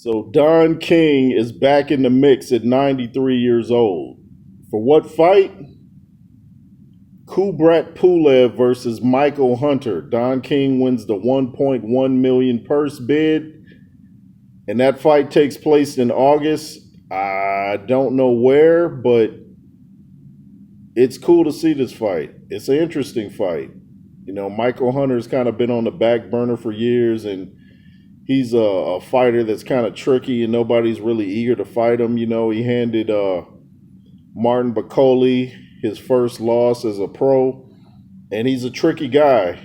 So Don King is back in the mix at 93 years old. For what fight? Kubrat Pulev versus Michael Hunter. Don King wins the 1.1 million purse bid, and that fight takes place in August. I don't know where, but it's cool to see this fight. It's an interesting fight. You know, Michael Hunter's kind of been on the back burner for years, and he's a fighter that's kind of tricky, and nobody's really eager to fight him. You know, he handed Martin Bacoli his first loss as a pro, and he's a tricky guy.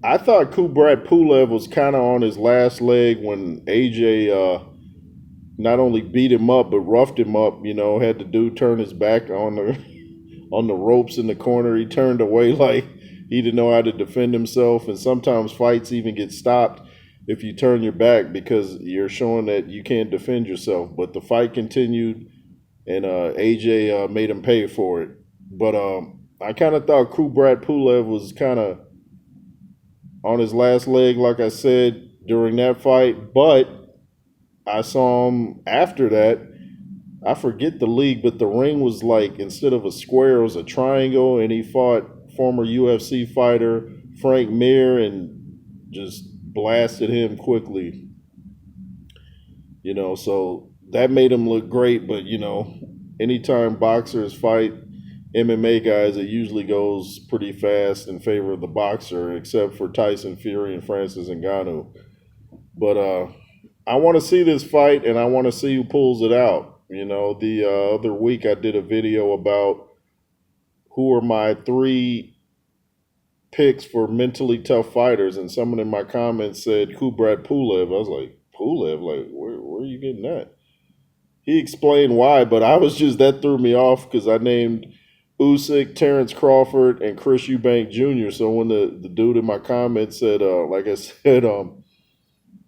I thought Kubrat Pulev was kind of on his last leg when AJ not only beat him up but roughed him up. You know, had the dude turn his back on the on the ropes in the corner. He turned away like he didn't know how to defend himself. And sometimes fights even get stopped if you turn your back because you're showing that you can't defend yourself. But the fight continued, and AJ made him pay for it. But I kind of thought Kubrat Pulev was kind of on his last leg, like I said, during that fight. But I saw him after that. I forget the league, but the ring was like, instead of a square, it was a triangle, and he fought former UFC fighter Frank Mir and just blasted him quickly. So that made him look great. But anytime boxers fight MMA guys, it usually goes pretty fast in favor of the boxer, except for Tyson Fury and Francis Ngannou. But I want to see this fight, and I want to see who pulls it out. The other week I did a video about who are my three picks for mentally tough fighters, and someone in my comments said Kubrat Pulev. I was like, Pulev? Like, where are you getting that? He explained why, but that threw me off because I named Usyk, Terrence Crawford, and Chris Eubank Jr. So when the dude in my comments said, like I said,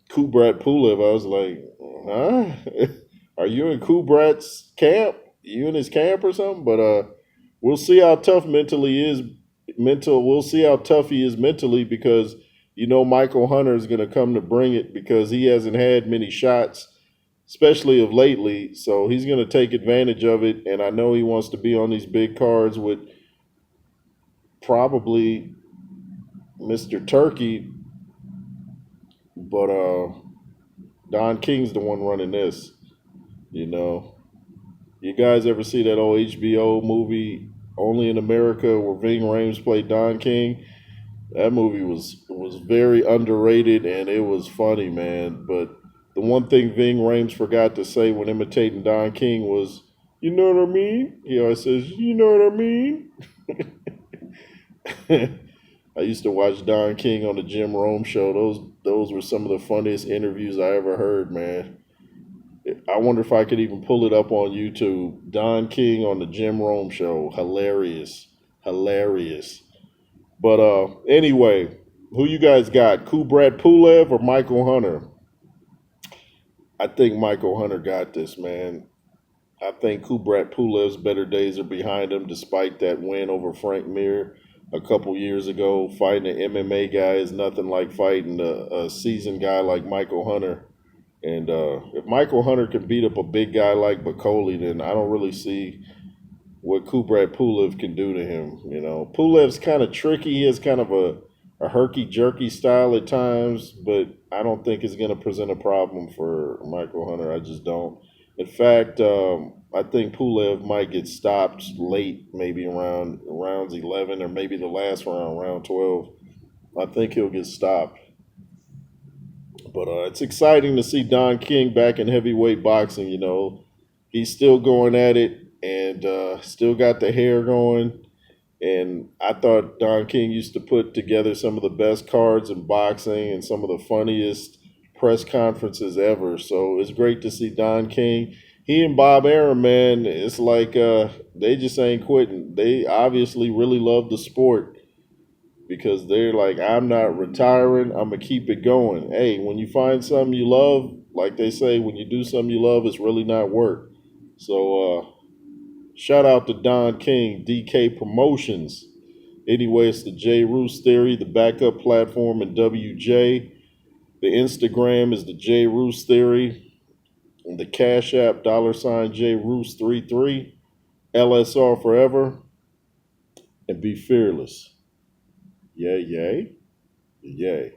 Kubrat Pulev, I was like, huh? Are you in Kubrat's camp? You in his camp or something? But we'll see how tough We'll see how tough he is mentally because Michael Hunter is going to come to bring it because he hasn't had many shots, especially of lately. So he's going to take advantage of it, and I know he wants to be on these big cards with probably Mr. Turkey, but Don King's the one running this. You guys ever see that old HBO movie Only in America where Ving Rhames played Don King? That movie was very underrated, and it was funny, man. But the one thing Ving Rhames forgot to say when imitating Don King was, "You know what I mean?" He always says, "You know what I mean?" I used to watch Don King on the Jim Rome show. Those were some of the funniest interviews I ever heard, man. I wonder if I could even pull it up on YouTube. Don King on the Jim Rome show. Hilarious. Hilarious. But anyway, who you guys got? Kubrat Pulev or Michael Hunter? I think Michael Hunter got this, man. I think Kubrat Pulev's better days are behind him despite that win over Frank Mir a couple years ago. Fighting an MMA guy is nothing like fighting a seasoned guy like Michael Hunter. And if Michael Hunter can beat up a big guy like Bacoli, then I don't really see what Kubrat Pulev can do to him. Pulev's kind of tricky. He has kind of a herky-jerky style at times, but I don't think it's going to present a problem for Michael Hunter. I just don't. In fact, I think Pulev might get stopped late, maybe around rounds 11 or maybe the last round, round 12. I think he'll get stopped. But it's exciting to see Don King back in heavyweight boxing. He's still going at it and still got the hair going. And I thought Don King used to put together some of the best cards in boxing and some of the funniest press conferences ever. So it's great to see Don King. He and Bob Arum, man, it's like they just ain't quitting. They obviously really love the sport. Because they're like, I'm not retiring. I'm going to keep it going. Hey, when you find something you love, like they say, when you do something you love, it's really not work. So shout out to Don King, DK Promotions. Anyway, it's the J Roos Theory, the backup platform in WJ. The Instagram is the J Roos Theory. And the Cash App, $J Roos 33. LSR forever. And be fearless. Yay, yay, yay.